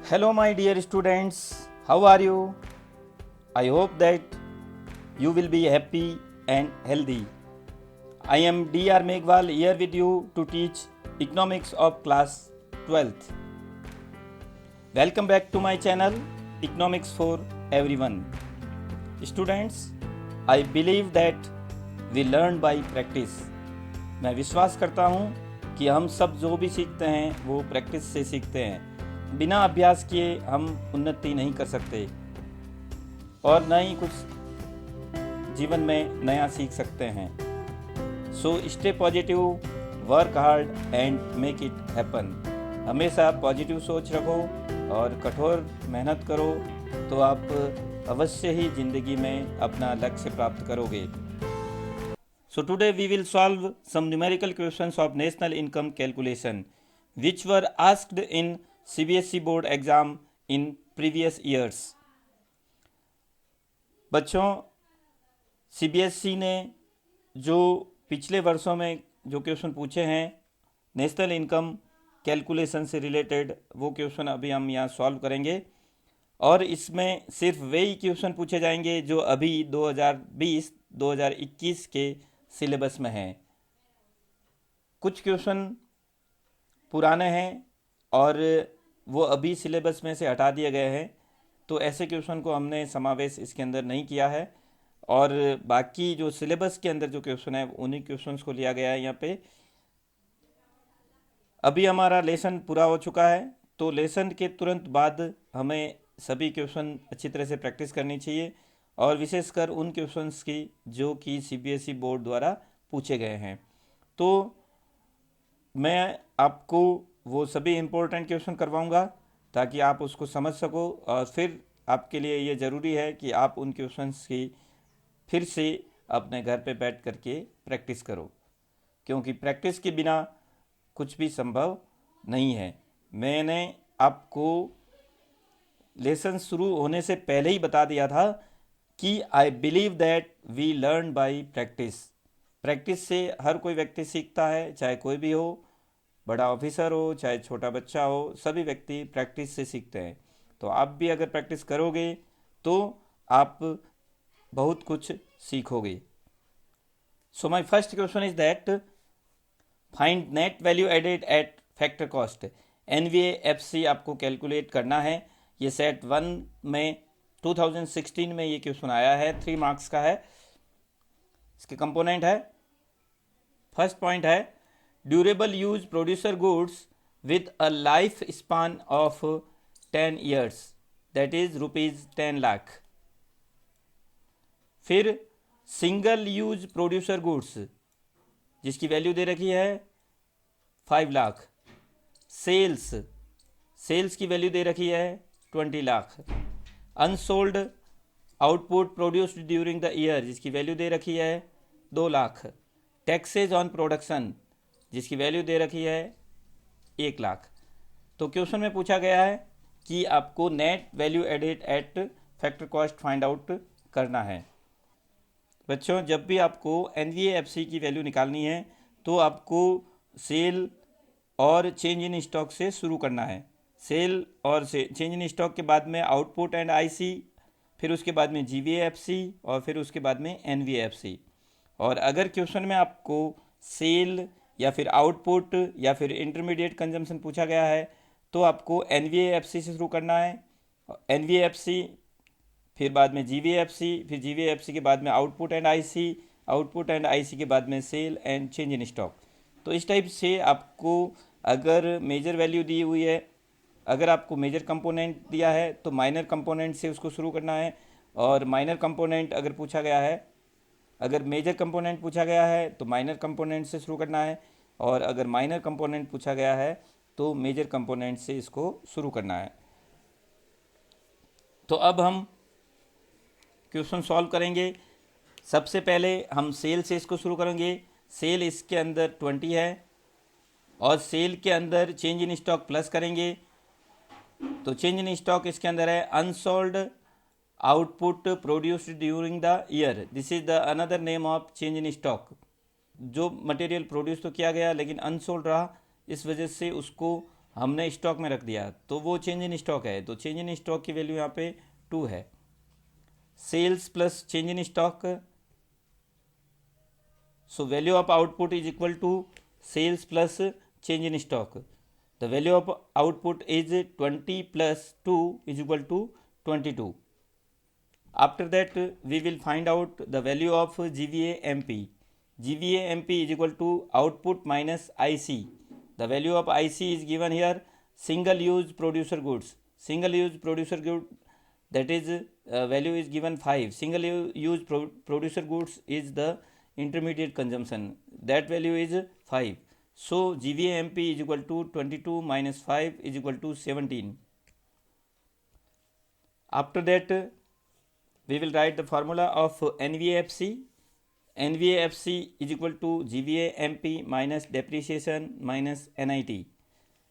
Hello, my dear students. How are you? I hope that you will be happy and healthy. I am Dr. Meghwal here with you to teach economics of class 12th. Welcome back to my channel Economics for Everyone. Students, I believe that we learn by practice. मैं विश्वास करता हूँ कि हम सब जो भी सीखते हैं वो प्रैक्टिस से सीखते हैं. बिना अभ्यास किए हम उन्नति नहीं कर सकते और न ही कुछ जीवन में नया सीख सकते हैं. So stay positive, work hard and make it happen. हमेशा पॉजिटिव सोच रखो और कठोर मेहनत करो तो आप अवश्य ही ज़िंदगी में अपना लक्ष्य प्राप्त करोगे. So today we will solve some numerical questions of national income calculation which were asked in CBSE board exam in previous years. बच्चों, CBSE ने जो पिछले वर्षों में जो क्वेश्चन पूछे हैं नेशनल इनकम कैलकुलेशन से रिलेटेड, वो क्वेश्चन अभी हम यहाँ सॉल्व करेंगे. और इसमें सिर्फ वही क्वेश्चन पूछे जाएंगे जो अभी 2020-2021 के सिलेबस में हैं. कुछ क्वेश्चन पुराने हैं और वो अभी सिलेबस में से हटा दिए गए हैं, तो ऐसे क्वेश्चन को हमने समावेश इसके अंदर नहीं किया है. और बाकी जो सिलेबस के अंदर जो क्वेश्चन है उन्हीं क्वेश्चंस को लिया गया है यहाँ पे. अभी हमारा लेसन पूरा हो चुका है, तो लेसन के तुरंत बाद हमें सभी क्वेश्चन अच्छी तरह से प्रैक्टिस करनी चाहिए और विशेषकर उन क्वेश्चंस की जो कि CBSE बोर्ड द्वारा पूछे गए हैं. तो मैं आपको वो सभी इम्पोर्टेंट क्वेश्चन करवाऊंगा ताकि आप उसको समझ सको, और फिर आपके लिए ये ज़रूरी है कि आप उन क्वेश्चंस की फिर से अपने घर पे बैठ करके प्रैक्टिस करो, क्योंकि प्रैक्टिस के बिना कुछ भी संभव नहीं है. मैंने आपको लेसन शुरू होने से पहले ही बता दिया था कि I believe that we learn by practice. Practice से हर कोई व्यक्ति सीखता है, चाहे कोई भी हो, बड़ा ऑफिसर हो चाहे छोटा बच्चा हो, सभी व्यक्ति प्रैक्टिस से सीखते हैं. तो आप भी अगर प्रैक्टिस करोगे तो आप बहुत कुछ सीखोगे. So my first question is that find net value added at factor cost. NVAFC आपको कैलकुलेट करना है. ये सेट 1 में 2016 में ये क्वेश्चन आया है, 3 मार्क्स का है. इसके कंपोनेंट है, फर्स्ट पॉइंट है durable use producer goods with a life span of 10 years, that is ₹10 lakh. फिर सिंगल यूज प्रोड्यूसर गुड्स जिसकी वैल्यू दे रखी है 5 लाख. सेल्स की वैल्यू दे रखी है 20 lakh. Unsold output produced during the year जिसकी वैल्यू दे रखी है 2 लाख. टैक्सेज ऑन प्रोडक्शन जिसकी वैल्यू दे रखी है 1 लाख. तो क्वेश्चन में पूछा गया है कि आपको net value added at factor cost find out करना है. बच्चों, जब भी आपको NVAFC की वैल्यू निकालनी है तो आपको सेल और चेंज इन स्टॉक से शुरू करना है. सेल और चेंज इन स्टॉक के बाद में आउटपुट एंड IC, फिर उसके बाद में GVAFC और फिर उसके बाद में NVAFC. और अगर क्वेश्चन में आपको सेल या फिर आउटपुट या फिर इंटरमीडिएट कंजम्पशन पूछा गया है तो आपको NVAFC से शुरू करना है. NVAFC फिर बाद में GVAFC, फिर GVAFC के बाद में output and IC, output and IC के बाद में sale and change in stock. तो इस टाइप से आपको अगर मेजर वैल्यू दी हुई है, अगर आपको मेजर कंपोनेंट दिया है तो माइनर कंपोनेंट से उसको शुरू करना है. और माइनर कंपोनेंट अगर पूछा गया है, अगर मेजर कंपोनेंट पूछा गया है तो माइनर कंपोनेंट से शुरू करना है, और अगर माइनर कंपोनेंट पूछा गया है तो मेजर कंपोनेंट से इसको शुरू करना है. तो अब हम क्वेश्चन सॉल्व करेंगे. सबसे पहले हम सेल से इसको शुरू करेंगे. सेल इसके अंदर 20 है और सेल के अंदर चेंज इन स्टॉक प्लस करेंगे. तो चेंज इन स्टॉक इसके अंदर है unsold output produced during the year, this is the another name of change in stock. जो मटेरियल प्रोड्यूस तो किया गया लेकिन अनसोल्ड रहा, इस वजह से उसको हमने स्टॉक में रख दिया तो वो चेंज इन स्टॉक है, तो चेंज इन स्टॉक की वैल्यू यहाँ पे 2 है। Sales plus change in stock, so value of output is equal to sales plus change in stock. The value of output is 20 plus 2 is equal to 22. After that we will find out the value of GVA MP. GVA MP is equal to output minus IC. The value of IC is given here, single use producer goods. Single use producer good, that is value is given 5. Single use producer goods is the intermediate consumption, that value is 5. So GVA MP is equal to 22 minus 5 is equal to 17. After that we will write the formula of NVAFC. NVAFC is equal to GVA MP minus depreciation minus NIT.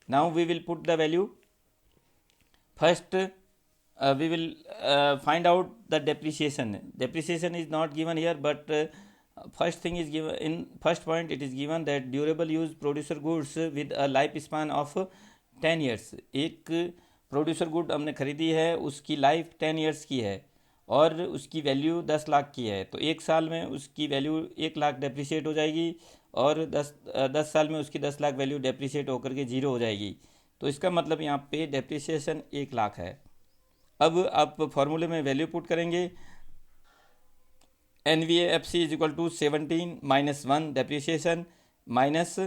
Now we will put the value. First we will find out the depreciation. Depreciation is not given here, but first thing is given in first point. It is given that durable use producer goods with a lifespan of 10 years. एक producer good हमने खरीदी है, उसकी life 10 years की है और उसकी value 10 lakh की है, तो एक साल में उसकी वैल्यू 1 लाख डेप्रिशिएट हो जाएगी और 10 साल में उसकी 10 लाख वैल्यू डेप्रिशिएट होकर के जीरो हो जाएगी। तो इसका मतलब यहाँ पे डेप्रिसिएशन 1 लाख है। अब आप फॉर्मूले में वैल्यू पुट करेंगे, NVAFC is equal to 17 minus 1 depreciation minus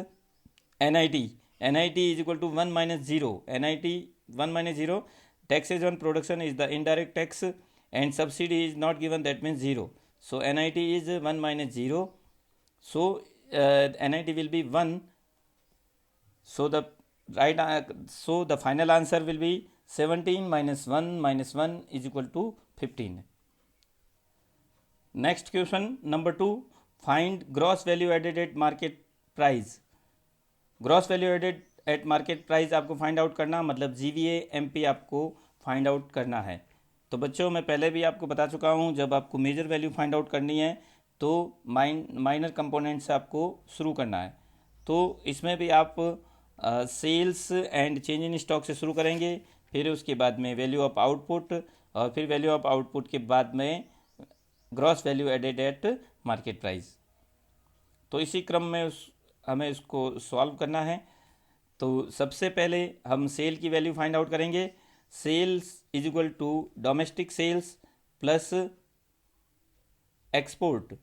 NIT is equal to 1 minus 0, NIT 1 minus 0. Taxes on production is the indirect tax and subsidy is not given, that means 0. So NIT is 1 minus 0. So NIT will be 1. So the final answer will be 17 minus 1 is equal to 15. Next question number 2, find gross value added at market price. Gross value added at market price आपको find out करना, मतलब GVA MP आपको find out करना है। तो बच्चों मैं पहले भी आपको बता चुका हूँ, जब आपको मेजर वैल्यू फाइंड आउट करनी है तो माइनर कंपोनेंट से आपको शुरू करना है। तो इसमें भी आप sales and change in stock से शुरू करेंगे, फिर उसके बाद में वैल्यू ऑफ आउटपुट और फिर वैल्यू ऑफ आउटपुट के बाद में gross value added at market price. तो इसी क्रम में हमें इसको सॉल्व करना है। तो सबसे पहले हम सेल की वैल्यू फाइंड आउट करेंगे। Sales is equal to domestic sales plus export.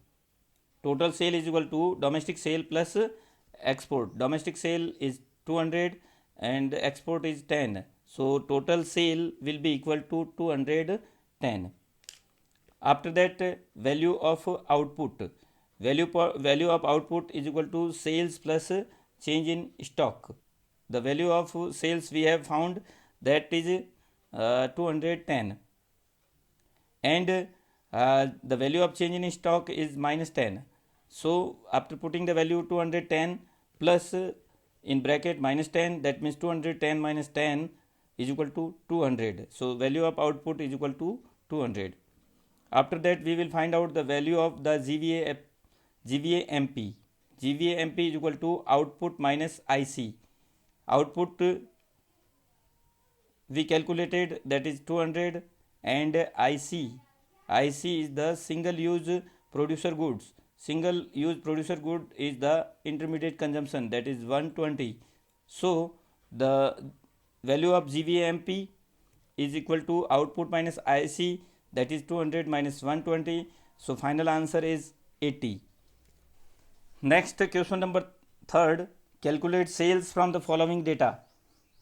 Total sale is equal to domestic sale plus export. Domestic sale is 200 and export is 10, so total sale will be equal to 210. After that value of output. Value of output is equal to sales plus change in stock. The value of sales we have found, that is 210, and the value of change in stock is minus 10. So after putting the value 210 plus in bracket minus 10, that means 210 minus 10 is equal to 200. So value of output is equal to 200. After that we will find out the value of the GVA MP. GVA MP is equal to output minus IC. Output we calculated, that is 200, and IC is the single use producer goods. Single use producer good is the intermediate consumption, that is 120. So the value of GVA MP is equal to output minus IC, that is 200 minus 120. So final answer is 80. Next question number 3rd, calculate sales from the following data.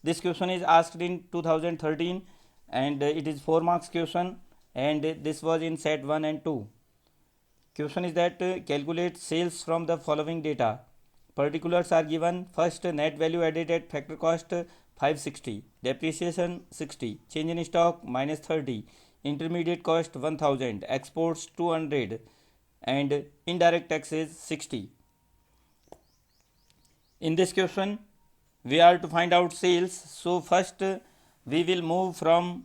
This question is asked in 2013 and it is 4 marks question, and this was in set 1 and 2. Question is that calculate sales from the following data. Particulars are given. First, net value added at factor cost 560, depreciation 60, change in stock minus 30, intermediate cost 1000, exports 200, and indirect taxes 60. In this question we are to find out sales. So first we will move from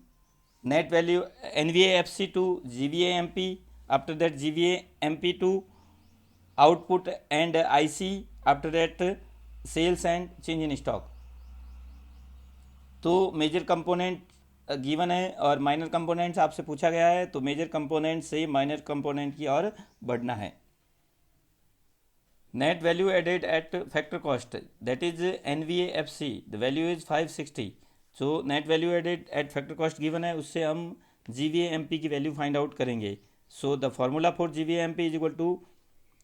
net value NVAFC to GVA MP, after that GVA MP to output and IC, after that sales and change in stock. तो major component given है और minor components आपसे पूछा गया है, तो major component से minor component की ओर बढ़ना है। Net value added at factor cost, that is NVAFC, the value is 560। जो net value added at factor cost given है उससे हम GVAMP की वैल्यू फाइंड आउट करेंगे। So the formula for GVAMP is equal to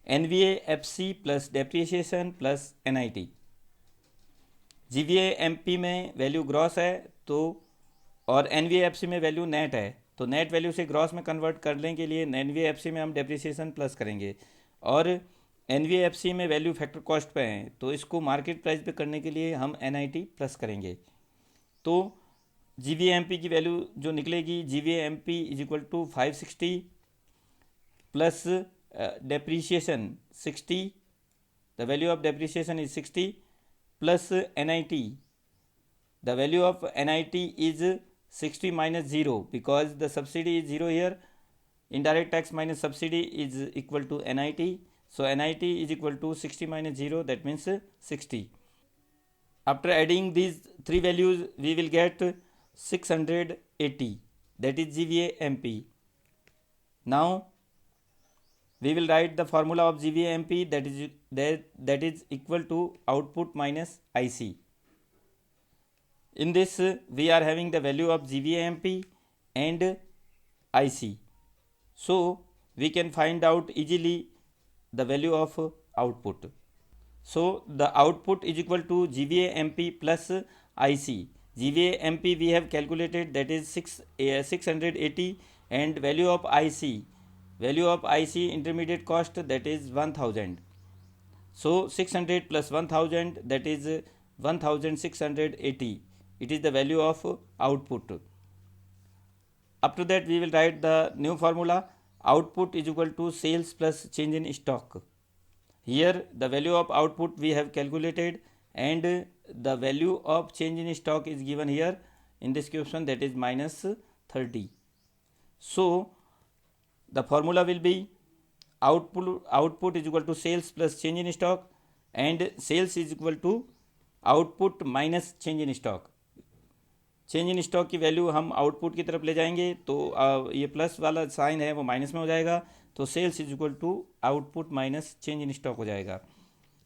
NVAFC plus depreciation plus NIT। GVAMP में value gross है तो, और NVAFC में वैल्यू नेट है, तो नेट वैल्यू से ग्रॉस में कन्वर्ट करने के लिए NVAFC में हम डेप्रिसिएशन प्लस करेंगे, और NVAFC में वैल्यू फैक्टर कॉस्ट पे है तो इसको मार्केट प्राइस पे करने के लिए हम NIT प्लस करेंगे। तो GVAMP की वैल्यू जो निकलेगी, GVAMP is equal to 560 plus depreciation 60, the value of depreciation is 60 plus NIT, the value of NIT is 60 minus 0 because the subsidy is 0 here. Indirect tax minus subsidy is equal to NIT. So NIT is equal to 60 minus 0, that means 60. After adding these three values, we will get 680. That is GVAMP. Now we will write the formula of GVAMP, that is equal to output minus IC. In this we are having the value of GVAMP and IC, so we can find out easily the value of output. So the output is equal to GVAMP plus IC. GVAMP we have calculated, that is 680, and value of IC intermediate cost, that is 1000. So 600 plus 1000, that is 1680. It is the value of output. Up to that we will write the new formula. Output is equal to sales plus change in stock. Here the value of output we have calculated, and the value of change in stock is given here in this question, that is minus 30. So the formula will be output is equal to sales plus change in stock, and sales is equal to output minus change in stock. Change in stock की value हम output की तरफ ले जाएंगे तो ये plus वाला sign है वो माइनस में हो जाएगा, तो sales is equal to output minus change in stock हो जाएगा।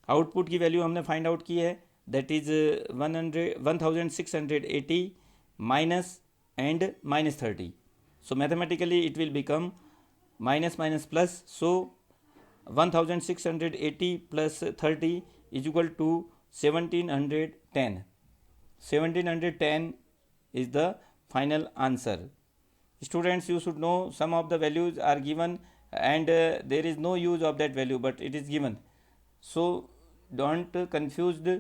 आउटपुट की वैल्यू हमने फाइंड आउट की है, that is 1680 minus and minus 30। So mathematically it will become minus minus plus, so 1680 plus 30 is equal to 1710. 1710 is the final answer. Students, you should know some of the values are given and there is no use of that value, but it is given, so don't confused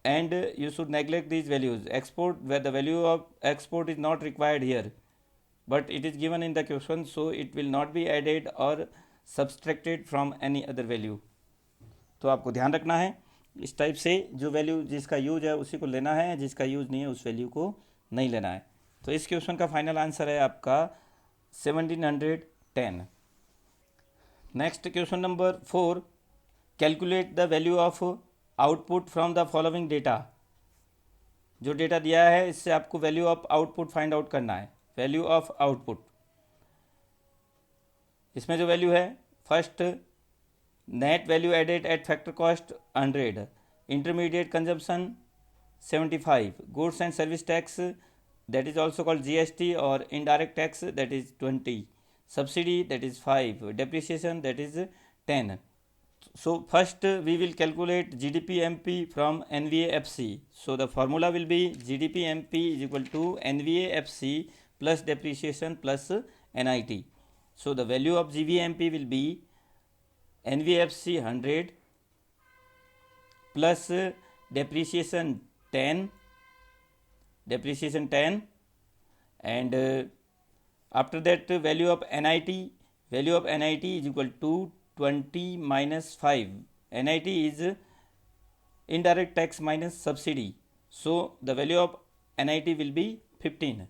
and you should neglect these values. Export, where the value of export is not required here, but it is given in the question, so it will not be added or subtracted from any other value. तो आपको ध्यान रखना है, इस type से जो value जिसका use है उसी को लेना है, जिसका यूज नहीं है उस वैल्यू को नहीं लेना है। तो इस क्वेश्चन का फाइनल आंसर है आपका 1710। Next question number 4, calculate the value of output from the following data. जो डेटा दिया है इससे आपको value of output find out करना है। वैल्यू ऑफ आउटपुट, इसमें जो वैल्यू है, first net value added at factor cost 100, intermediate consumption 75, goods and service tax that is also called GST और indirect tax that is 20, subsidy that is 5, depreciation that is 10. So first we will calculate GDP-MP from NVAFC. So the formula will be GDP-MP is equal to NVAFC plus depreciation plus NIT. So the value of GVMP will be NVAFC 100 plus depreciation 10, and after that value of NIT is equal to 20 minus 5. NIT is indirect tax minus subsidy, so the value of NIT will be 15.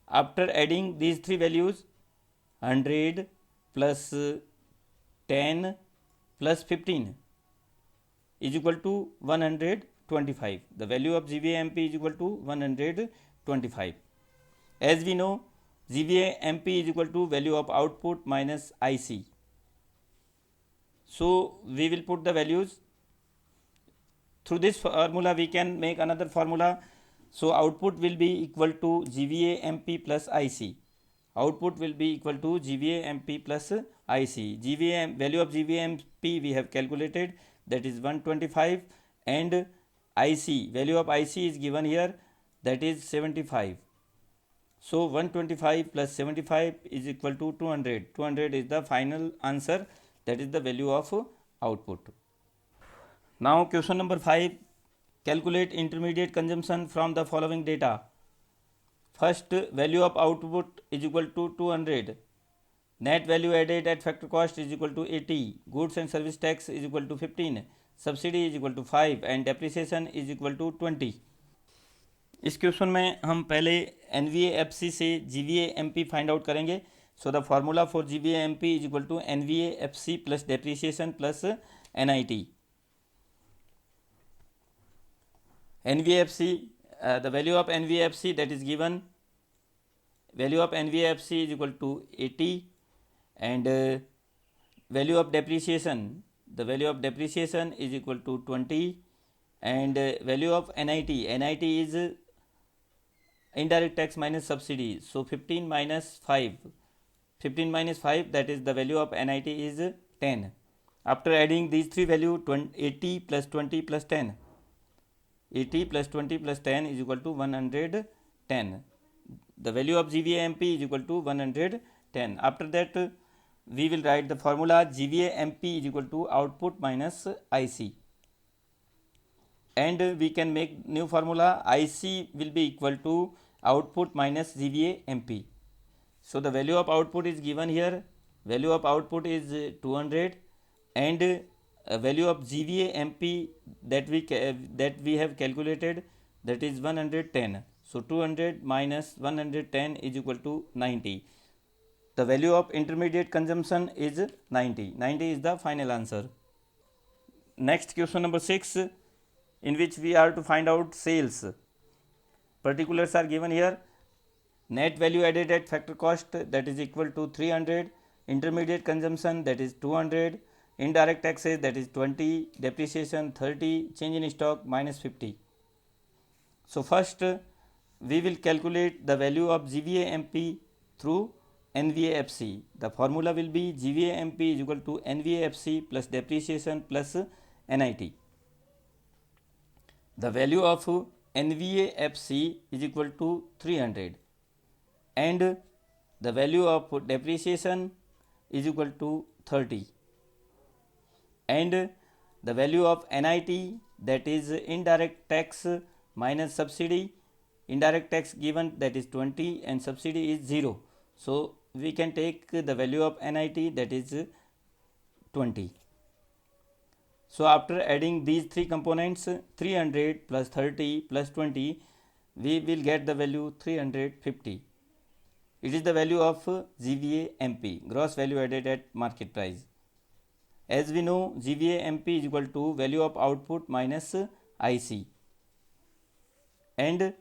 After adding these three values, 100 plus 10 plus 15 is equal to 120. 125. The value of GVA-MP is equal to 125. As we know, GVA-MP is equal to value of output minus IC. So we will put the values. Through this formula we can make another formula. So output will be equal to GVA-MP plus IC. Output will be equal to GVA-MP plus IC. Value of GVA-MP we have calculated, that is 125, and IC, value of IC is given here, that is 75. So 125 plus 75 is equal to 200. 200 is the final answer, that is the value of output. Now question number 5, calculate intermediate consumption from the following data. First, value of output is equal to 200. Net value added at factor cost is equal to 80. Goods and service tax is equal to 15. Subsidy is equal to 5 and depreciation is equal to 20. इस question में हम पहले NVA-FC से GVA-MP find out करेंगे. So the formula for GVA-MP is equal to NVA-FC plus depreciation plus NIT. NVA-FC, the value of NVA-FC that is given, value of NVA-FC is equal to 80, and value of depreciation, the value of depreciation is equal to 20, and value of NIT is indirect tax minus subsidy. So 15 minus 5, that is the value of NIT is 10. After adding these three values, 80 plus 20 plus 10, 80 plus 20 plus 10 is equal to 110. The value of GVA-MP is equal to 110. After that, we will write the formula GVA-MP is equal to output minus IC. And we can make new formula, IC will be equal to output minus GVA-MP. So the value of output is given here, value of output is 200, and value of GVA-MP that we have calculated, that is 110. So 200 minus 110 is equal to 90. The value of intermediate consumption is 90. 90 is the final answer. Next question number 6, in which we are to find out sales. Particulars are given here. Net value added at factor cost, that is equal to 300. Intermediate consumption, that is 200. Indirect taxes, that is 20. Depreciation 30. Change in stock minus 50. So first we will calculate the value of GVA-MP through NVA-FC. The formula will be GVA-MP is equal to NVA-FC plus depreciation plus NIT. The value of NVA-FC is equal to 300, and the value of depreciation is equal to 30, and the value of NIT, that is indirect tax minus subsidy. Indirect tax given, that is 20, and subsidy is 0. So we can take the value of NIT, that is 20. So after adding these three components, 300 plus 30 plus 20, we will get the value 350. It is the value of GVA-MP, gross value added at market price. As we know, GVA-MP is equal to value of output minus IC, and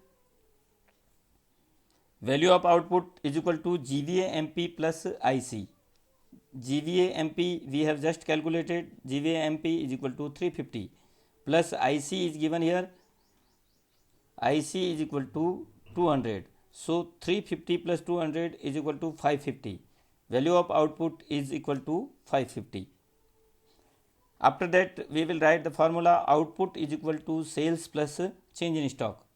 value of output is equal to GVA-MP plus IC. GVA-MP we have just calculated, GVA-MP is equal to 350 plus IC is given here, IC is equal to 200. So 350 plus 200 is equal to 550. Value of output is equal to 550. After that, we will write the formula output is equal to sales plus change in stock.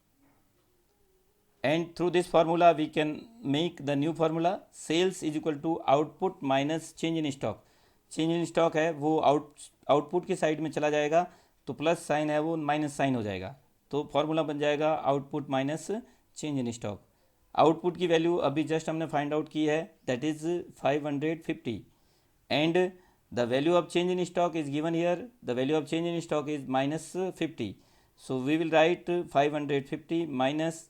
And through this formula we can make the new formula, sales is equal to output minus change in stock. Change in stock है वो output की side में चला जाएगा, तो plus sign है वो minus sign हो जाएगा, तो फॉर्मूला बन जाएगा output minus change in stock. Output की वैल्यू अभी जस्ट हमने फाइंड आउट की है, that is 550, and the value of change in stock is given here, the value of change in stock is minus 50. So we will write 550 minus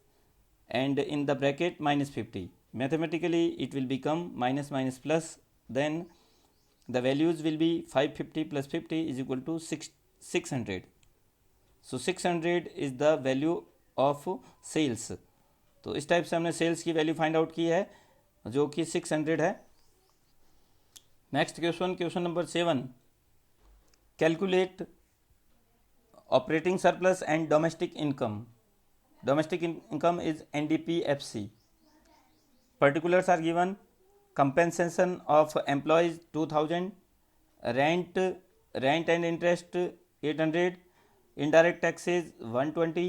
and in the bracket minus 50. Mathematically it will become minus minus plus, then the values will be 550 plus 50 is equal to 600. So 600 is the value of sales. तो इस type से हमने sales की value find out की है जो कि 600 है। Next question, question number 7, calculate operating surplus and domestic income. Domestic income is NDPFC. Particulars are given: compensation of employees 2000, rent and interest 800, indirect taxes 120,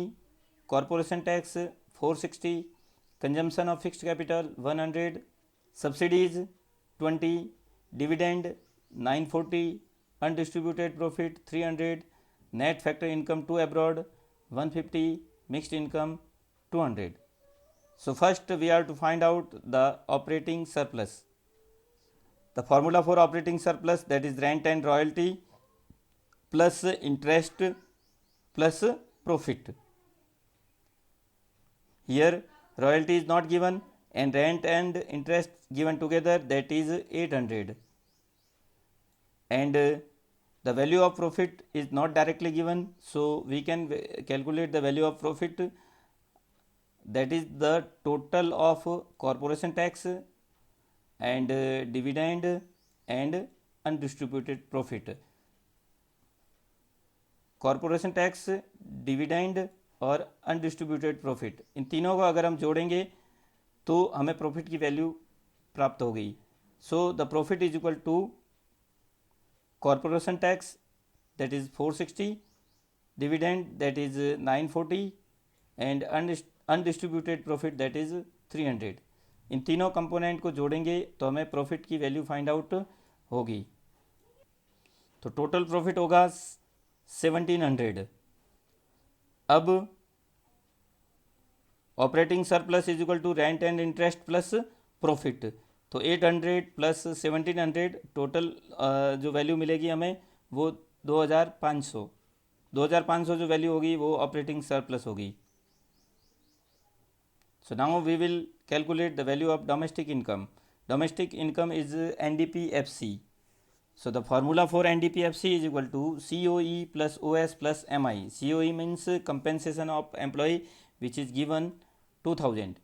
corporation tax 460, consumption of fixed capital 100, subsidies 20, dividend 940, undistributed profit 300, net factor income to abroad 150, mixed income 200. So first we have to find out the operating surplus. The formula for operating surplus, that is rent and royalty plus interest plus profit. Here royalty is not given and rent and interest given together, that is 800, and the value of profit is not directly given, so we can calculate the value of profit, that is the total of corporation tax and dividend and undistributed profit. Corporation tax, dividend और undistributed profit, इन तीनों को अगर हम जोड़ेंगे तो हमें profit की value प्राप्त हो गई. So the profit is equal to corporation tax, that is 460, dividend that is 940 and undistributed profit that is 300. इन तीनों कंपोनेंट को जोड़ेंगे तो हमें प्रॉफिट की वैल्यू फाइंड आउट होगी. तो टोटल प्रॉफिट होगा 1700. अब operating surplus is equal to rent and interest plus profit, तो 800 प्लस 1700 टोटल जो वैल्यू मिलेगी हमें वो 2500 जो वैल्यू होगी वो ऑपरेटिंग सरप्लस होगी. So now we will calculate the value of domestic income. Domestic income is NDPFC. So the formula for NDPFC is equal to COE plus OS plus MI. COE means compensation of employee, which is given 2000.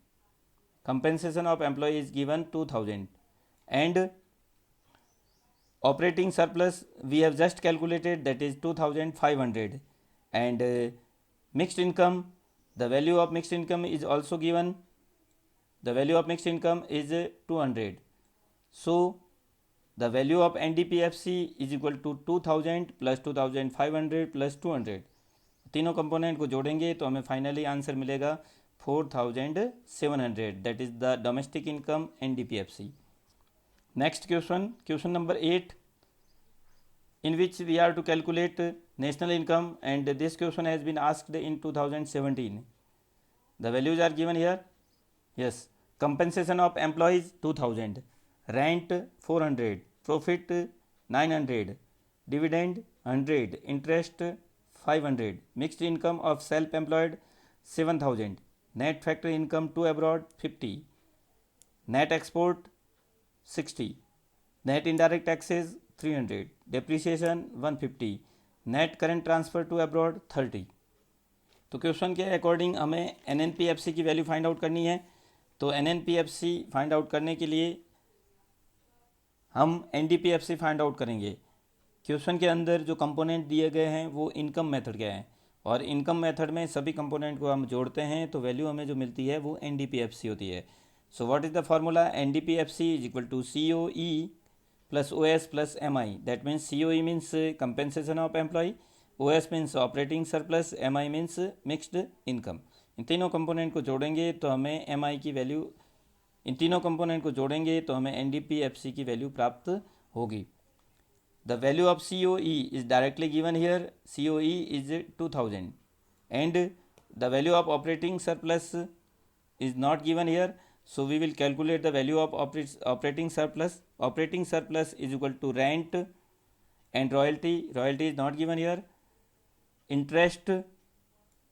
Compensation of employee is given 2000, and operating surplus we have just calculated, that is 2500, and mixed income, the value of mixed income is also given. The value of mixed income is 200. So the value of NDPFC is equal to 2000 plus 2500 plus 200. तीनों component को जोड़ेंगे तो हमें finally answer मिलेगा 4700. That is the domestic income NDPFC. Next question, question number 8, in which we are to calculate national income, and this question has been asked in 2017. The values are given here. Yes, compensation of employees 2000, rent 400, profit 900, dividend 100, interest 500, mixed income of self-employed 7000, net factory income to abroad 50, net export 60, net indirect taxes 300, depreciation 150, net current transfer to abroad 30. तो question के according हमें NNPFC की value find out करनी है. तो NNPFC find out करने के लिए हम NDPFC फाइंड आउट करेंगे. क्वेश्चन के अंदर जो कंपोनेंट दिए गए हैं वो इनकम मेथड के हैं, और इनकम मेथड में सभी कंपोनेंट को हम जोड़ते हैं तो वैल्यू हमें जो मिलती है वो NDPFC होती है. So what is the formula? NDPFC is equal to COE plus OS plus MI. That means COE means compensation of employ, OS means operating surplus, MI means mixed income. इन तीनों component को जोड़ेंगे तो हमें MI की value, इन तीनों component को जोड़ेंगे तो हमें NDPFC की वैल्यू प्राप्त होगी. The value of COE is directly given here. COE is 2000 and the value of operating surplus is not given here. So we will calculate the value of operating surplus. Operating surplus is equal to rent and royalty. Royalty is not given here. Interest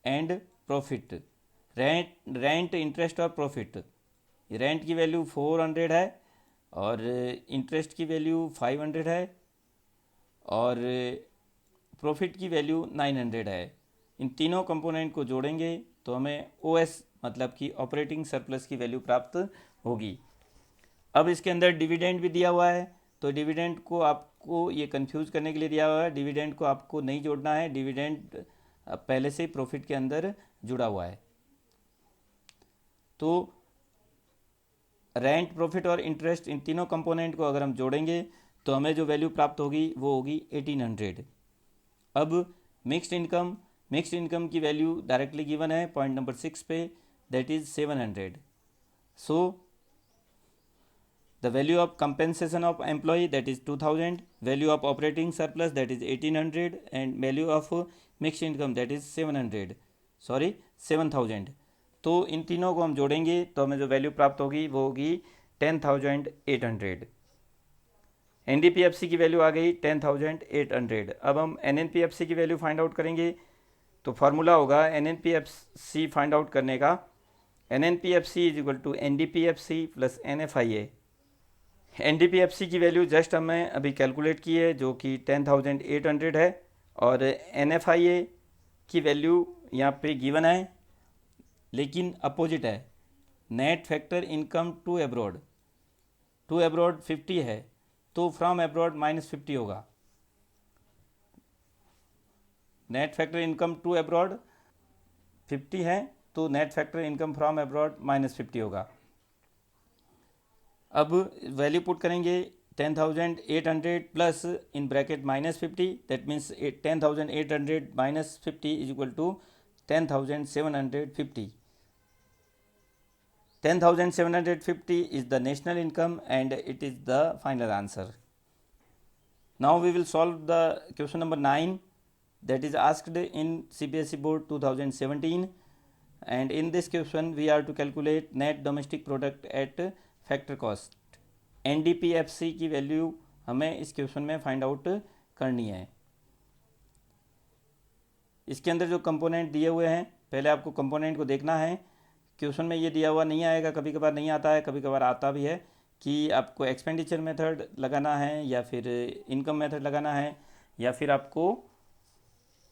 and profit. Rent, interest और profit. Rent की value 400 है और interest की value 500 है और profit की value 900 है. इन तीनों कंपोनेंट को जोड़ेंगे तो हमें ओएस मतलब कि ऑपरेटिंग सरप्लस की वैल्यू प्राप्त होगी। अब इसके अंदर डिविडेंड भी दिया हुआ है, तो डिविडेंड को आपको ये कंफ्यूज करने के लिए दिया हुआ है, डिविडेंड को आपको नहीं जोड़ना है, डिविडेंड पहले से प्रॉफिट के अंदर जुड़ा हुआ है। तो रेंट, प्रॉफिट और इंटरेस्ट, इन तीनों कंपोनेंट को अगर हम जोड़ेंगे तो हमें जो वैल्यू प्राप्त होगी वो होगी 1800। अब मिक्स्ड इनकम की वैल्यू डायरेक्टली गिवन है पॉइंट नंबर 6 पे, that is 700। So the value of compensation of employ that is 2000, value of operating surplus that is 1800 and value of mixed income that is 7000। तो इन तीनों को हम जोड़ेंगे तो हमें जो वैल्यू प्राप्त होगी वो होगी 10,800। एनडीपीएफसी की वैल्यू आ गई 10,800। अब हम एनएनपीएफसी की वैल्यू फाइंड आउट करेंगे, तो फार्मूला होगा एनएनपीएफसी फाइंड आउट करने का, NNPFC is equal to NDPFC plus NFIA. NDPFC की वैल्यू जस्ट हमें अभी कैलकुलेट की है जो कि 10,800 है, और एनएफआईए की वैल्यू यहाँ पे गिवन है लेकिन अपोजिट है। Net factor income to abroad 50 है, तो फ्रॉम एब्रॉड -50 होगा। Net factor income to abroad 50 है, तो net factor income from abroad -50 होगा। अब वैल्यू पुट करेंगे 10,800 plus in bracket -50, that means 10,800 minus 50 is equal to 10,750। 10,750 is the national income and it is the final answer. Now we will solve the question number 9 that is asked in CBSE board 2017, and in this question we are to calculate net domestic product at factor cost. NDPFC की value हमें इस question में find out करनी है। इसके अंदर जो component दिए हुए हैं, पहले आपको कंपोनेंट को देखना है। क्वेश्चन में ये दिया हुआ नहीं आएगा, कभी कभार नहीं आता है, कभी कभार आता भी है कि आपको एक्सपेंडिचर मेथड लगाना है या फिर इनकम मेथड लगाना है या फिर आपको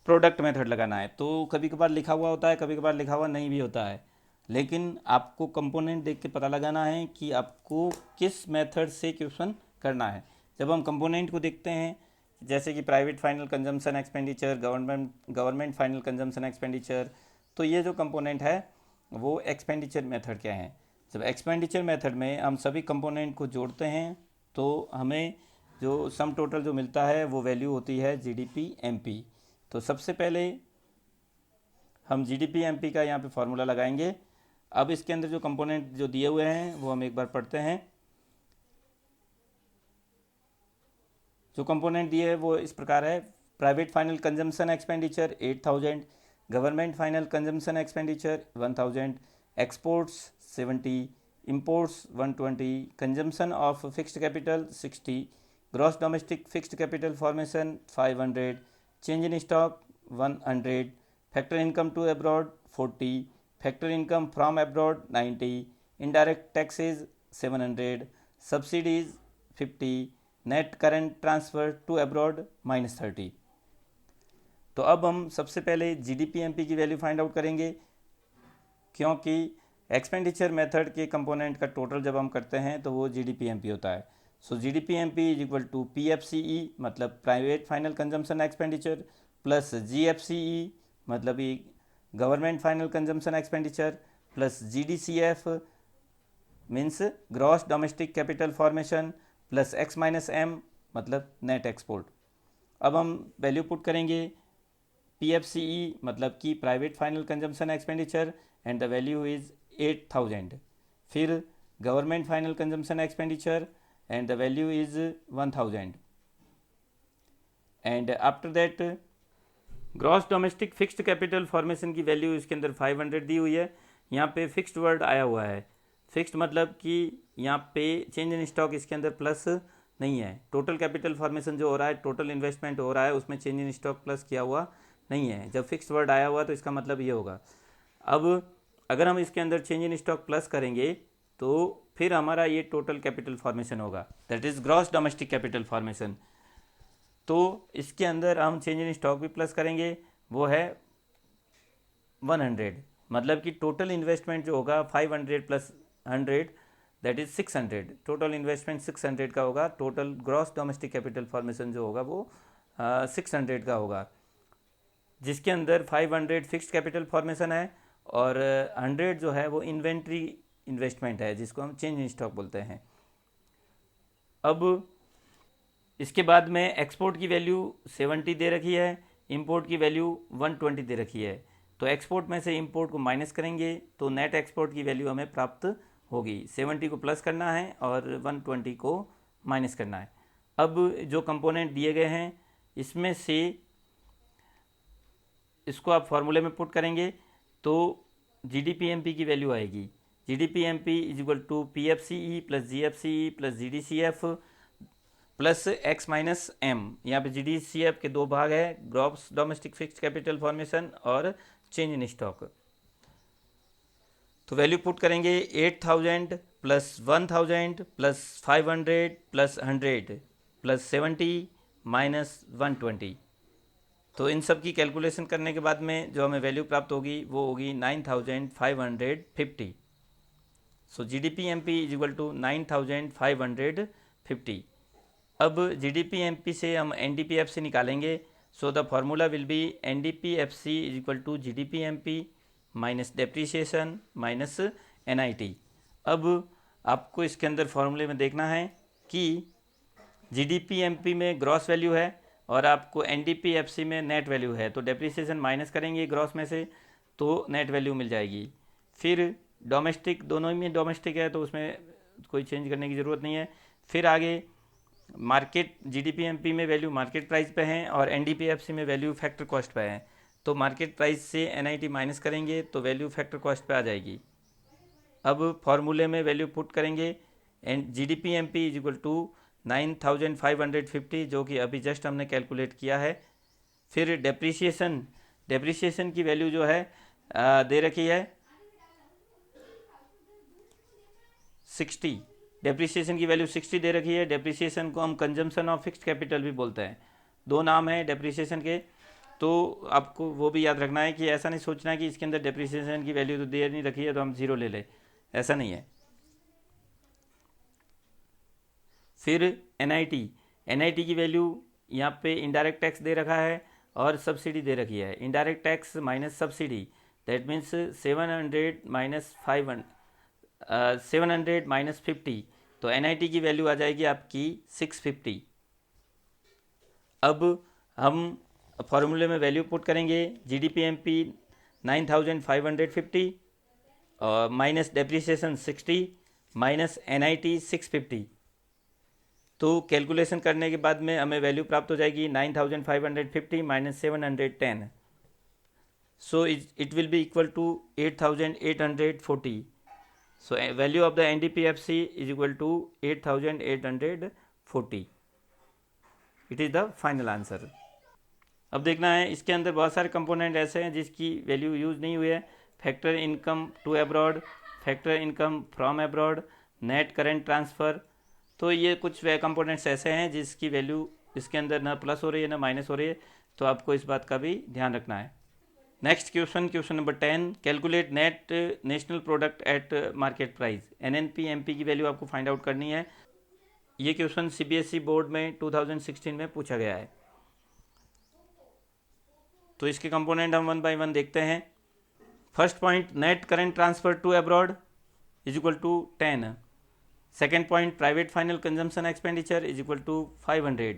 प्रोडक्ट मेथड लगाना है। तो कभी कभार लिखा हुआ होता है, कभी कभार लिखा हुआ नहीं भी होता है, लेकिन आपको कंपोनेंट देख के पता लगाना है कि आपको किस मेथड से क्वेश्चन करना है। जब हम कंपोनेंट को देखते हैं, जैसे कि private final consumption expenditure, government final consumption expenditure, तो ये जो कंपोनेंट है वो एक्सपेंडिचर मेथड क्या है। जब एक्सपेंडिचर मेथड में हम सभी कंपोनेंट को जोड़ते हैं तो हमें जो सम टोटल जो मिलता है वो वैल्यू होती है जीडीपी एमपी। तो सबसे पहले हम जीडीपी एमपी का यहाँ पे फॉर्मूला लगाएंगे। अब इसके अंदर जो कंपोनेंट जो दिए हुए हैं वो हम एक बार पढ़ते हैं। जो कंपोनेंट दिए है वो इस प्रकार है। Private final consumption expenditure 8,000, government final consumption expenditure 1,000, exports 70, imports 120, consumption of fixed capital 60, gross domestic fixed capital formation 500, change in stock 100, factor income to abroad 40, factor income from abroad 90, indirect taxes 700, subsidies 50, net current transfer to abroad -30। तो अब हम सबसे पहले जीडीपीएमपी की value find out करेंगे, क्योंकि expenditure method के component का टोटल जब हम करते हैं तो वो जीडीपीएमपी होता है। So GDPMP is equal to PFCE मतलब private final consumption expenditure plus GFCE मतलब ये government final consumption expenditure plus GDCF means gross domestic capital formation plus X minus M मतलब नेट एक्सपोर्ट। अब हम वैल्यू पुट करेंगे PFCE मतलब कि private final consumption expenditure and the value is 8,000, फिर government final consumption expenditure and the value is 1,000 and after that gross domestic fixed capital formation की value इसके अंदर 500 दी हुई है। यहाँ पे फिक्स्ड वर्ड आया हुआ है, फिक्स्ड मतलब कि यहाँ पे चेंज इन स्टॉक इसके अंदर प्लस नहीं है। टोटल कैपिटल फॉर्मेशन जो हो रहा है, टोटल इन्वेस्टमेंट हो रहा है, उसमें चेंज इन स्टॉक प्लस किया हुआ नहीं है। जब फिक्स्ड वर्ड आया हुआ तो इसका मतलब ये होगा। अब अगर हम इसके अंदर चेंज इन स्टॉक प्लस करेंगे तो फिर हमारा ये टोटल कैपिटल फॉर्मेशन होगा, that is gross domestic capital formation. तो इसके अंदर हम चेंज इन स्टॉक भी प्लस करेंगे, वो है 100, मतलब कि टोटल इन्वेस्टमेंट जो होगा 500 plus 100 that is 600, total investment 600 का होगा, total gross domestic capital formation जो होगा वो 600 का होगा, जिसके अंदर 500 फिक्स्ड कैपिटल फॉर्मेशन है और 100 जो है वो इन्वेंट्री इन्वेस्टमेंट है जिसको हम चेंज इन स्टॉक बोलते हैं। अब इसके बाद में एक्सपोर्ट की वैल्यू 70 दे रखी है, इंपोर्ट की वैल्यू 120 दे रखी है। तो एक्सपोर्ट में से इंपोर्ट को माइनस करेंगे तो नेट एक्सपोर्ट की वैल्यू हमें प्राप्त होगी। 70 को प्लस करना है और 120 को माइनस करना है। अब जो कंपोनेंट दिए गए हैं इसमें से इसको आप फॉर्मूले में पुट करेंगे तो GDPMP की वैल्यू आएगी। GDPMP is equal to PFCE plus GFCE plus GDCF plus x minus M. यहाँ पे GDCF के दो भाग है, gross domestic fixed capital formation और चेंज इन स्टॉक। तो वैल्यू पुट करेंगे 8000 plus 1000 plus 500 plus 100 plus 70 minus 120। तो इन सब की कैलकुलेशन करने के बाद में जो हमें वैल्यू प्राप्त होगी वो होगी 9550। So GDPMP is equal to 9550। अब GDPMP से हम NDPFC निकालेंगे। So the formula will be NDPFC is equal to GDPMP minus depreciation minus NIT। अब आपको इसके अंदर फॉर्मूले में देखना है कि GDPMP में ग्रॉस वैल्यू है और आपको NDPFC में नेट वैल्यू है, तो डेप्रीशिएशन माइनस करेंगे ग्रॉस में से तो नेट वैल्यू मिल जाएगी। फिर डोमेस्टिक, दोनों में डोमेस्टिक है तो उसमें कोई चेंज करने की ज़रूरत नहीं है। फिर आगे मार्केट, GDPMP में वैल्यू मार्केट प्राइस पे है और NDPFC में वैल्यू फैक्टर कॉस्ट पे है, तो मार्केट प्राइस से NIT माइनस करेंगे तो वैल्यू फैक्टर कॉस्ट पे आ जाएगी। अब फॉर्मूले में वैल्यू पुट करेंगे and GDPMP is equal to 9550 जो कि अभी जस्ट हमने कैलकुलेट किया है। फिर डेप्रीशिएशन की वैल्यू जो है दे रखी है 60, डेप्रीशिएशन की वैल्यू 60 दे रखी है। डेप्रीशिएशन को हम कंजम्पशन ऑफ फिक्स्ड कैपिटल भी बोलते हैं, दो नाम है डेप्रीशिएशन के, तो आपको वो भी याद रखना है कि ऐसा नहीं सोचना कि इसके अंदर डेप्रीशिएशन की वैल्यू तो दे नहीं रखी है तो हम जीरो ले लें, ऐसा नहीं है। फिर NIT की वैल्यू यहाँ पे इनडायरेक्ट टैक्स दे रखा है और सब्सिडी दे रखी है। Indirect tax minus subsidy that means 700 minus 50, तो NIT की वैल्यू आ जाएगी आपकी 650। अब हम फॉर्मूले में वैल्यू पुट करेंगे GDPMP 9550 और माइनस डेप्रीशिएशन 60 माइनस NIT 650। तो कैलकुलेशन करने के बाद में हमें वैल्यू प्राप्त हो जाएगी 9550 minus 710, so it will be equal to 8840। So value of the NDPFC is equal to 8840। It is the final answer. अब देखना है इसके अंदर बहुत सारे कंपोनेंट ऐसे हैं जिसकी वैल्यू यूज़ नहीं हुई है। Factor income to abroad, factor income from abroad, net current transfer, तो ये कुछ वे कंपोनेंट्स ऐसे हैं जिसकी वैल्यू इसके अंदर ना प्लस हो रही है ना माइनस हो रही है, तो आपको इस बात का भी ध्यान रखना है। Next question number 10, calculate net national product at market price. NNP-MP की वैल्यू आपको फाइंड आउट करनी है। ये क्वेश्चन CBSE बोर्ड में 2016 में पूछा गया है। तो इसके कंपोनेंट हम वन बाय वन देखते हैं। First point, net current transfer to abroad is equal to 10। Second point, private final consumption expenditure is equal to 500.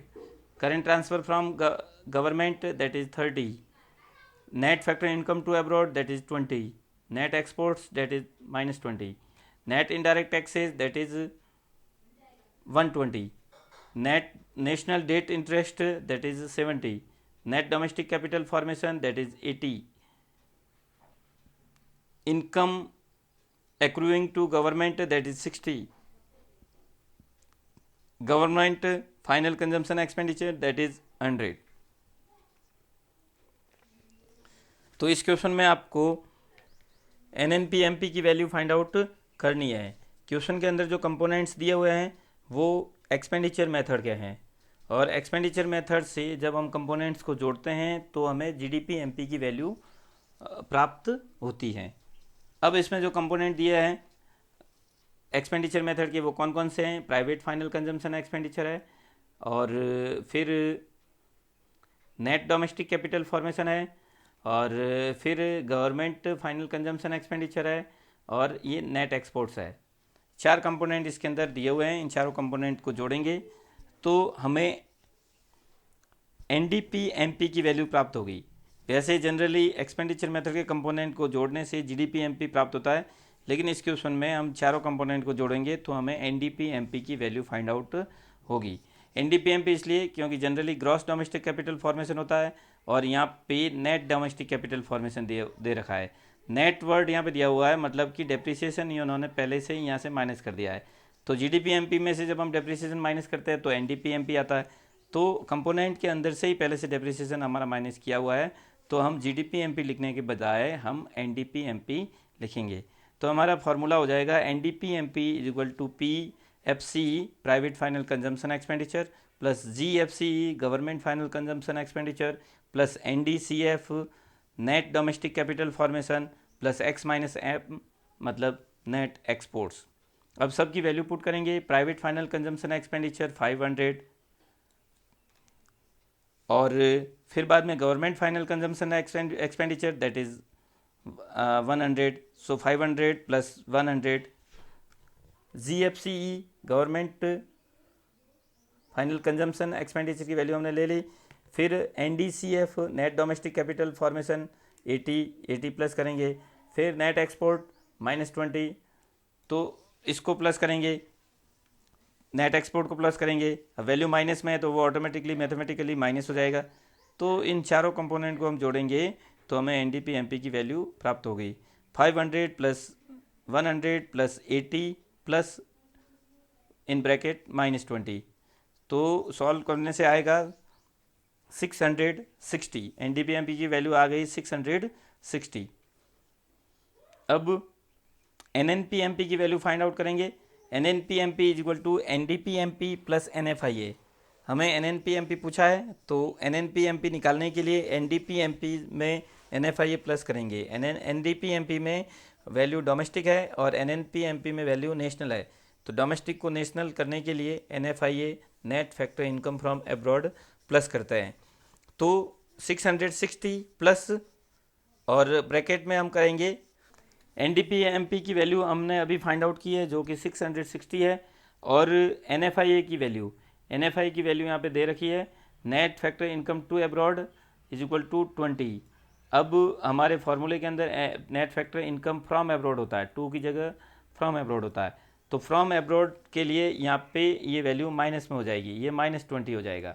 Current transfer from government, that is 30. Net factor income to abroad, that is 20. Net exports, that is minus 20. Net indirect taxes, that is 120. Net national debt interest, that is 70. Net domestic capital formation, that is 80. Income accruing to government, that is 60. Government final consumption expenditure that is 100। तो इस question में आपको NNP-MP की value find out करनी है। Question के अंदर जो कंपोनेंट्स दिए हुए हैं वो एक्सपेंडिचर मेथड के हैं और एक्सपेंडिचर मेथड से जब हम कंपोनेंट्स को जोड़ते हैं तो हमें GDP-MP की वैल्यू प्राप्त होती हैं। अब इसमें जो कंपोनेंट दिए हैं एक्सपेंडिचर मेथड के, वो कौन कौन से हैं? प्राइवेट फाइनल कंजम्पशन एक्सपेंडिचर है, और फिर नेट डोमेस्टिक कैपिटल फॉर्मेशन है, और फिर गवर्नमेंट फाइनल कंजम्पशन एक्सपेंडिचर है, और ये नेट एक्सपोर्ट्स है। 4 कंपोनेंट इसके अंदर दिए हुए हैं। इन चारों कंपोनेंट को जोड़ेंगे तो हमें एनडीपी एमपी की वैल्यू प्राप्त होगी। वैसे जनरली एक्सपेंडिचर मेथड के कंपोनेंट को जोड़ने से जीडीपी एमपी प्राप्त होता है, लेकिन इस क्वेश्चन में हम चारों कंपोनेंट को जोड़ेंगे तो हमें एनडीपी एमपी की वैल्यू फाइंड आउट होगी। एनडीपी एमपी इसलिए क्योंकि generally gross domestic capital formation होता है, और यहाँ पे नेट डोमेस्टिक कैपिटल फॉर्मेशन दे रखा है। नेट वर्ड यहाँ पे दिया हुआ है, मतलब कि डेप्रिसिएशन ये उन्होंने पहले से ही यहाँ से माइनस कर दिया है। तो जीडीपी एमपी में से जब हम डेप्रिसिएशन माइनस करते हैं तो एनडीपी एमपी आता है। तो कंपोनेंट के अंदर से ही पहले से डेप्रिसिएशन हमारा माइनस किया हुआ है, तो हम जीडीपी एमपी लिखने के बजाय हम एनडीपी एमपी लिखेंगे। तो हमारा फॉर्मूला हो जाएगा NDP MP is equal to P F C private final consumption expenditure plus G F C government final consumption expenditure plus N D C F net domestic capital formation plus X minus M मतलब net exports. अब सब की value put करेंगे। Private final consumption expenditure 500, और फिर बाद में government final consumption expenditure that is 100, so 500 plus 100। GFCE government final consumption expenditure की वैल्यू हमने ले ली। फिर NDCF net domestic capital formation 80 plus करेंगे। फिर नेट एक्सपोर्ट -20, तो इसको प्लस करेंगे, नेट एक्सपोर्ट को प्लस करेंगे। अब वैल्यू माइनस में है तो वो ऑटोमेटिकली मैथमेटिकली माइनस हो जाएगा। तो इन चारों कंपोनेंट को हम जोड़ेंगे तो हमें एनडीपी एमपी की वैल्यू प्राप्त हो गई। 500 plus 100 plus 80 plus in bracket -20, तो सॉल्व करने से आएगा 660। एनडीपी एमपी की वैल्यू आ गई 660। अब एनएनपी एमपी की वैल्यू फाइंड आउट करेंगे। NNP MP is equal to NDP MP plus NFIA. हमें एनएनपी एमपी पूछा है, तो एनएनपी एमपी निकालने के लिए एनडीपी एमपी में एनएफआईए प्लस करेंगे। एनडीपी एमपी में वैल्यू डोमेस्टिक है और एनएनपी एमपी में वैल्यू नेशनल है, तो डोमेस्टिक को नेशनल करने के लिए NFIA net factor income from abroad plus करते हैं। तो 660 प्लस, और ब्रैकेट में हम करेंगे एनडीपी एमपी की वैल्यू हमने अभी फाइंड आउट की है जो कि 660 है, और एनएफआईए की वैल्यू यहाँ पे दे रखी है net factor income to abroad is equal to 20। अब हमारे फॉर्मूले के अंदर net factor income from abroad होता है, 2 की जगह फ्रॉम अब्रॉड होता है, तो फ्रॉम अब्रॉड के लिए यहाँ पे ये वैल्यू माइनस में हो जाएगी, ये -20 हो जाएगा।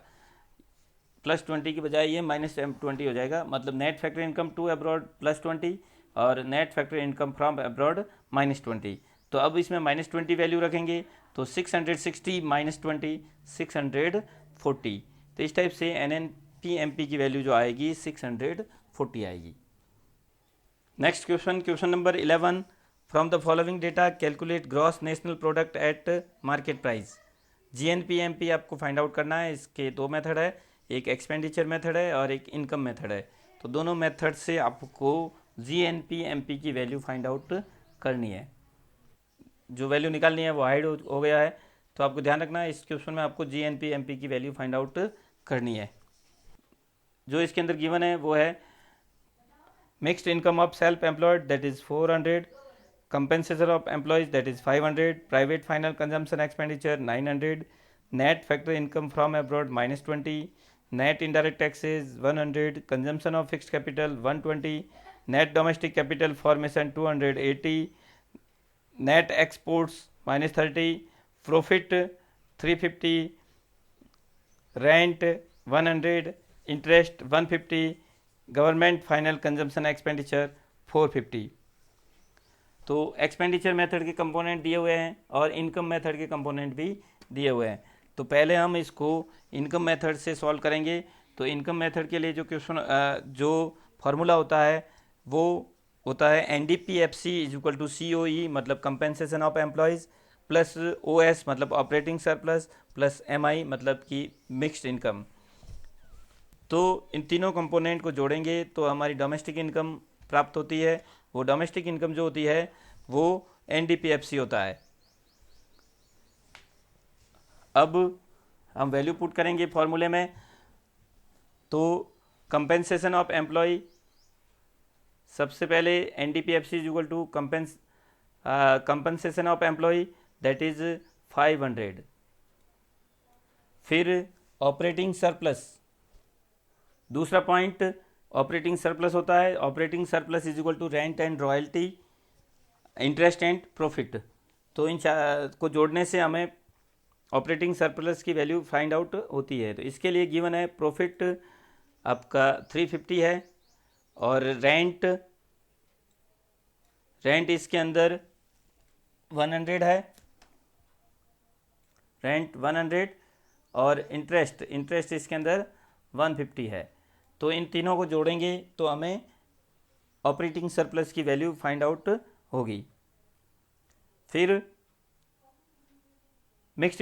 +20 की बजाय ये -20 हो जाएगा, मतलब net factor income to abroad +20 और net factor income from abroad -20। तो अब इसमें -20 वैल्यू रखेंगे तो 660 -20 640। तो इस टाइप से एनएनपी एमपी की वैल्यू जो आएगी 640 आएगी। Next question number 11, from the following data calculate gross national product at market price. GNP MP आपको फाइंड आउट करना है। इसके 2 मेथड है, एक एक्सपेंडिचर मेथड है और एक इनकम मेथड है। तो दोनों मेथड से आपको जीएनपी एमपी की वैल्यू फाइंड आउट करनी है। जो वैल्यू निकालनी है वो हाइड हो गया है, तो आपको ध्यान रखना है इस क्वेश्चन में आपको जीएनपी एमपी की वैल्यू फाइंड आउट करनी है। जो इसके अंदर गिवन है वो है mixed income of self employed that is 400, compensation of employees that is 500, private final consumption expenditure 900, net factor income from abroad -20, net indirect taxes 100, consumption of fixed capital 120, net domestic capital formation 280, net exports -30, profit 350, rent 100, interest 150, government final consumption expenditure 450। तो expenditure method के component दिए हुए हैं और income method के component भी दिए हुए हैं। तो पहले हम इसको इनकम मेथड से सॉल्व करेंगे। तो इनकम मेथड के लिए जो क्वेश्चन जो फार्मूला होता है वो होता है NDPFC is equal to COE मतलब compensation of employees plus OS मतलब ऑपरेटिंग सरप्लस प्लस एमआई मतलब कि मिक्स्ड इनकम। तो इन तीनों कंपोनेंट को जोड़ेंगे तो हमारी डोमेस्टिक इनकम प्राप्त होती है, वो डोमेस्टिक इनकम जो होती है वो एनडीपीएफसी होता है। अब हम वैल्यू पुट करेंगे फॉर्मूले में, तो कंपेंसेशन ऑफ एम्प्लॉय, सबसे पहले NDPFC is equal to compensation of employ that is 500। फिर ऑपरेटिंग सरप्लस, दूसरा पॉइंट ऑपरेटिंग सरप्लस होता है। Operating surplus is equal to rent and royalty, interest and profit. तो इन चार को जोड़ने से हमें ऑपरेटिंग सरप्लस की वैल्यू फाइंड आउट होती है। तो इसके लिए गिवन है प्रॉफिट आपका 350 है, और रेंट इसके अंदर 100 है, रेंट 100, और इंटरेस्ट इसके अंदर 150 है। तो इन तीनों को जोड़ेंगे तो हमें ऑपरेटिंग सरप्लस की वैल्यू फाइंड आउट होगी। फिर mixed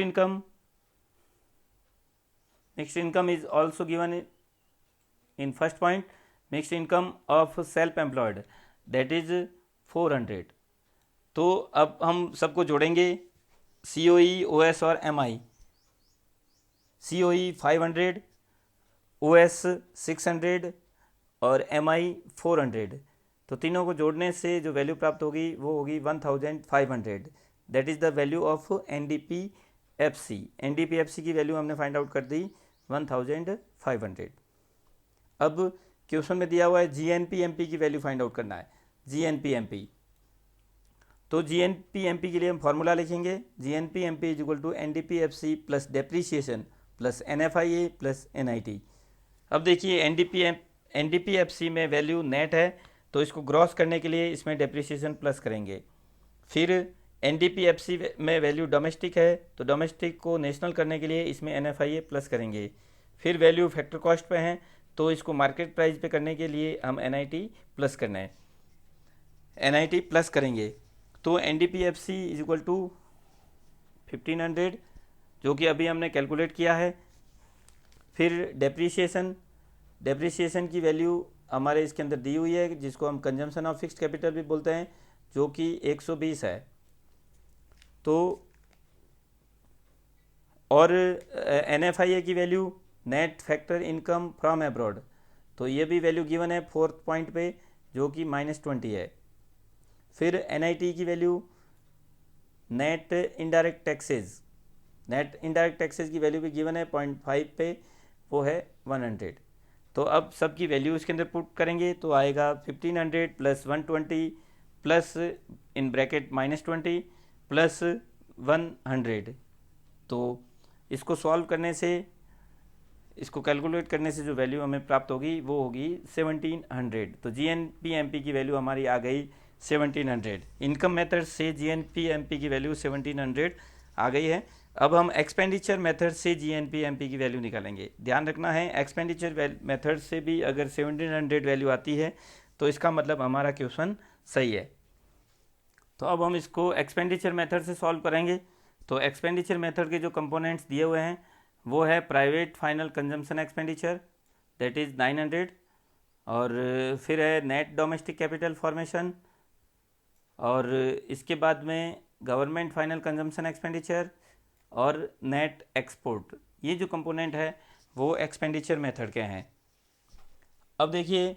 income is also given in first point, mixed income of self employed that is 400। तो अब हम सबको जोड़ेंगे, COE, OS और MI। COE 500, OS 600 और MI 400। तो तीनों को जोड़ने से जो वैल्यू प्राप्त होगी वो होगी 1500। That is the value of NDPFC। NDPFC की वैल्यू हमने फाइंड आउट कर दी 1500। अब क्वेश्चन में दिया हुआ है GNPMP की वैल्यू फाइंड आउट करना है। GNPMP, तो GNPMP के लिए हम फॉर्मूला लिखेंगे, GNPMP is equal to NDPFC plus depreciation plus NFIA plus NIT। अब देखिए NDPFC में वैल्यू नेट है, तो इसको ग्रॉस करने के लिए इसमें डेप्रीशिएशन प्लस करेंगे। फिर NDPFC में वैल्यू डोमेस्टिक है, तो डोमेस्टिक को नेशनल करने के लिए इसमें NFIA प्लस करेंगे। फिर वैल्यू फैक्टर कॉस्ट पे हैं, तो इसको मार्केट प्राइस पे करने के लिए हम NIT प्लस करना है, NIT प्लस करेंगे। तो NDPFC इज इक्वल टू 1500, जो कि अभी हमने कैलकुलेट किया है। फिर डेप्रीशिएशन की वैल्यू हमारे इसके अंदर दी हुई है, जिसको हम कंजम्पशन ऑफ फिक्स्ड कैपिटल भी बोलते हैं, जो कि 120 है। तो और NFIA की value net factor income from abroad, तो ये भी वैल्यू गिवन है 4th पॉइंट पे, जो कि -20 है। फिर NIT की वैल्यू नेट इनडायरेक्ट टैक्सेस की वैल्यू भी गिवन है 0.5 पे, वो है 100। तो अब सबकी वैल्यू इसके अंदर पुट करेंगे तो आएगा 1500 plus 120 plus in bracket -20 plus 100। तो इसको सॉल्व करने से, इसको कैलकुलेट करने से जो वैल्यू हमें प्राप्त होगी वो होगी 1700। तो GNPMP की वैल्यू हमारी आ गई 1700। इनकम मेथड से GNPMP की वैल्यू 1700 आ गई है। अब हम एक्सपेंडिचर मेथड से GNPMP की वैल्यू निकालेंगे। ध्यान रखना है, एक्सपेंडिचर मेथड से भी अगर 1700 वैल्यू आती है तो इसका मतलब हमारा क्वेश्चन सही है। तो अब हम इसको एक्सपेंडिचर मेथड से सॉल्व करेंगे। तो एक्सपेंडिचर मेथड के जो कंपोनेंट्स दिए हुए हैं वो है private final consumption expenditure that is 900, और फिर है नेट डोमेस्टिक कैपिटल फॉर्मेशन, और इसके बाद में गवर्नमेंट फाइनल कंजम्पशन एक्सपेंडिचर और नेट एक्सपोर्ट। ये जो कंपोनेंट है वो एक्सपेंडिचर मेथड के हैं। अब देखिए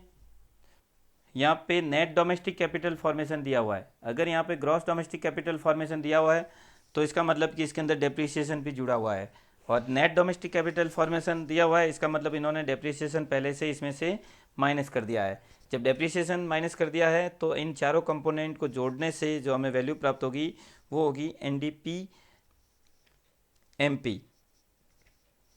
यहाँ पे नेट डोमेस्टिक कैपिटल फॉर्मेशन दिया हुआ है। अगर यहाँ पे ग्रॉस डोमेस्टिक कैपिटल फॉर्मेशन दिया हुआ है तो इसका मतलब कि इसके अंदर डेप्रीशिएशन भी जुड़ा हुआ है, और नेट डोमेस्टिक कैपिटल फॉर्मेशन दिया हुआ है, इसका मतलब इन्होंने डेप्रीशिएशन पहले से इसमें से माइनस कर दिया है। जब डेप्रीशिएशन माइनस कर दिया है तो इन चारों कंपोनेंट को जोड़ने से जो हमें वैल्यू प्राप्त होगी वो होगी NDPMP।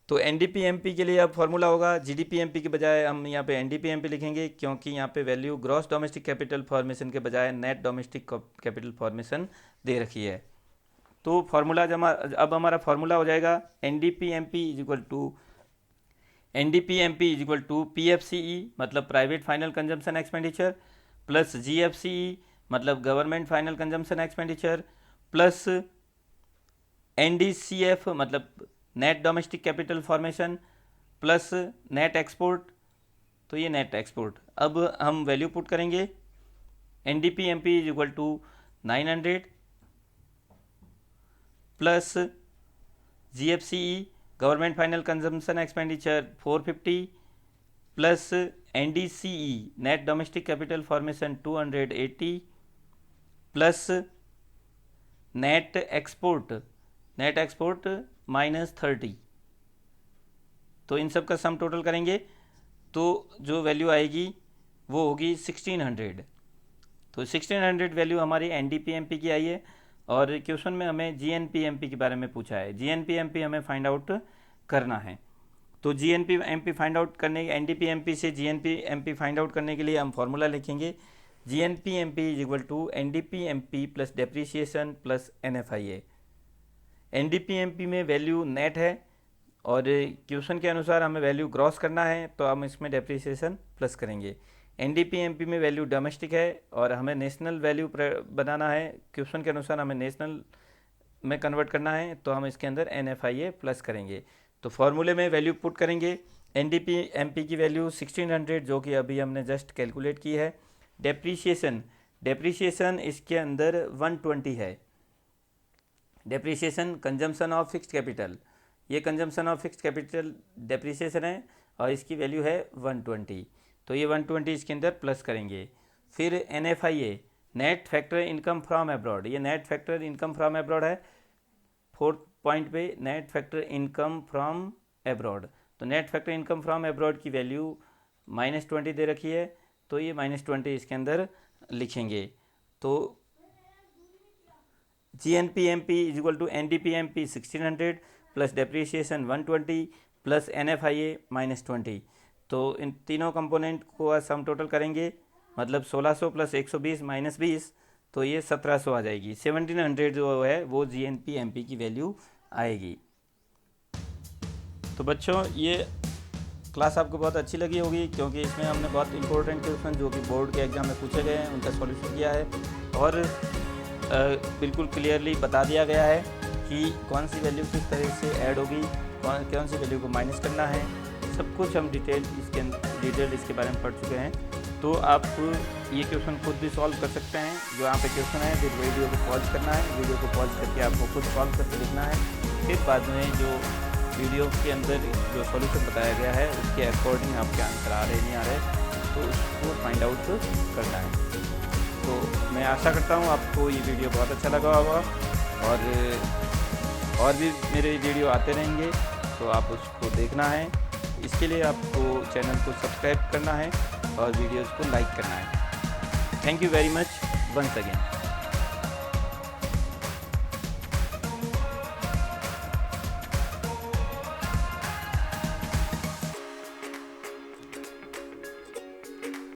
तो NDPMP के लिए अब फॉर्मूला होगा, GDPMP के बजाय हम यहाँ पे NDPMP लिखेंगे, क्योंकि यहाँ पे value gross domestic capital formation के बजाय नेट डोमेस्टिक कैपिटल फॉर्मेशन दे रखी है। तो फॉर्मूला अब हमारा फॉर्मूला हो जाएगा NDPMP is equal to PFCE मतलब private final consumption expenditure plus GFCE मतलब government final consumption expenditure plus NDCF मतलब net domestic capital formation plus net export. तो ये नेट एक्सपोर्ट। अब हम वैल्यू पुट करेंगे NDP-MP is equal to 900 plus GFCE Government Final Consumption Expenditure 450 plus NDCE Net Domestic Capital Formation 280 plus Net Export minus 30। तो इन सब का sum total करेंगे तो जो वैल्यू आएगी वो होगी 1600। तो 1600 वैल्यू हमारी NDP-MP की आई है और क्वेश्चन में हमें GNP-MP के बारे में पूछा है। GNP-MP हमें फाइंड आउट करना है। तो GNP-MP फाइंड आउट करने NDP-MP से GNP-MP फाइंड आउट करने के लिए हम फॉर्मूला लिखेंगे GNP-MP is equal to NDP-MP plus depreciation plus NFIA। NDP-MP में वैल्यू नेट है और क्वेश्चन के अनुसार हमें वैल्यू ग्रॉस करना है तो हम इसमें डेप्रीशिएशन प्लस करेंगे। NDP-MP में वैल्यू डोमेस्टिक है और हमें नेशनल वैल्यू बनाना है, क्वेश्चन के अनुसार हमें नेशनल में कन्वर्ट करना है तो हम इसके अंदर NFIA प्लस करेंगे। तो फॉर्मूले में वैल्यू पुट करेंगे। NDP-MP की वैल्यू 1600 जो कि अभी हमने जस्ट कैलकुलेट की है। डेप्रीशिएशन इसके अंदर 120 है। Depreciation consumption of fixed capital, ये consumption of fixed capital depreciation है और इसकी वैल्यू है 120। तो ये 120 इसके अंदर प्लस करेंगे। फिर NFIA net factor income from abroad, ये net factor income from abroad है। 4th पॉइंट पे net factor income from abroad, तो net factor income from abroad की वैल्यू -20 दे रखी है तो ये -20 इसके अंदर लिखेंगे। तो GNP-MP is equal to NDP-MP 1600 plus depreciation 120 plus NFIA -20। तो इन तीनों कंपोनेंट को सम टोटल करेंगे, मतलब 1600 प्लस 120 माइनस 20 तो ये 1700 आ जाएगी। 1700 जो है वो GNP-MP की वैल्यू आएगी। तो बच्चों ये क्लास आपको बहुत अच्छी लगी होगी क्योंकि इसमें हमने बहुत इंपॉर्टेंट क्वेश्चन जो कि बोर्ड के एग्ज़ाम में पूछे गए हैं उनका सॉल्यूशन किया है और बिल्कुल क्लियरली बता दिया गया है कि कौन सी वैल्यू किस तरह से ऐड होगी, कौन सी वैल्यू को माइनस करना है, सब कुछ हम डिटेल इसके बारे में पढ़ चुके हैं। तो आप ये क्वेश्चन खुद भी सॉल्व कर सकते हैं। जो यहाँ पे क्वेश्चन है फिर वीडियो को पॉज करना है, वीडियो को पॉज करके आपको खुद सॉल्व करके लिखना है। फिर बाद में जो वीडियो के अंदर जो सॉल्यूशन बताया गया है उसके अकॉर्डिंग आपके आंसर आ रहे नहीं आ रहे तो उसको फाइंड आउट करना है। तो मैं आशा करता हूँ आपको ये वीडियो बहुत अच्छा लगा होगा और भी मेरे वीडियो आते रहेंगे तो आप उसको देखना है। इसके लिए आपको चैनल को सब्सक्राइब करना है और वीडियोज़ को लाइक करना है। Thank you very much once again.